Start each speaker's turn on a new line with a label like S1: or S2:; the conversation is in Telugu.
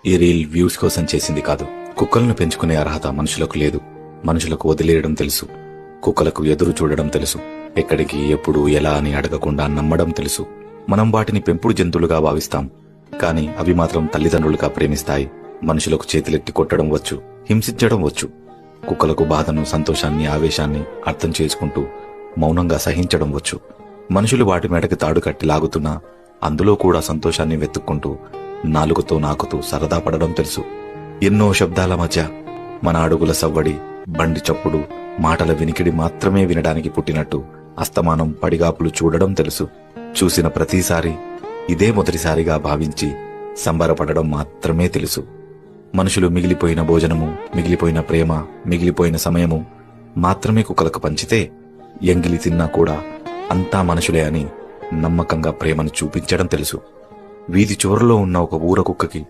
S1: ఈ రీల్ వ్యూస్ కోసం చేసింది కాదు. కుక్కలను పెంచుకునే అర్హత మనుషులకు లేదు. మనుషులకు వదిలేయడం తెలుసు. కుక్కలకు ఎదురు చూడడం తెలుసు. ఎక్కడికి, ఎప్పుడు, ఎలా అని అడగకుండా నమ్మడం తెలుసు. మనం వాటిని పెంపుడు జంతువులుగా భావిస్తాం. కాని అవి మాత్రం తల్లిదండ్రులుగా ప్రేమిస్తాయి. మనుషులకు చేతులెత్తి కొట్టడం వచ్చు, హింసించడం వచ్చు. కుక్కలకు బాధను, సంతోషాన్ని, ఆవేశాన్ని అర్థం చేసుకుంటూ మౌనంగా సహించడం వచ్చు. మనుషులు వాటి మెడకి తాడు కట్టి లాగుతున్నా అందులో కూడా సంతోషాన్ని వెతుక్కుంటూ నాలుగుతో నాకుతూ సరదా పడడం తెలుసు. ఎన్నో శబ్దాల మధ్య మన అడుగుల సవ్వడి, బండి చప్పుడు, మాటల వినికిడి మాత్రమే వినడానికి పుట్టినట్టు అస్తమానం పడిగాపులు చూడడం తెలుసు. చూసిన ప్రతిసారి ఇదే మొదటిసారిగా భావించి సంబరపడడం మాత్రమే తెలుసు. మనుషులు మిగిలిపోయిన భోజనము, మిగిలిపోయిన ప్రేమ, మిగిలిపోయిన సమయము మాత్రమే కుక్కలకు పంచితే ఎంగిలి తిన్నా కూడా అంతా మనుషులే అని నమ్మకంగా ప్రేమను చూపించడం తెలుసు. వీధి చివరలో ఉన్న ఒక ఊర కుక్కకి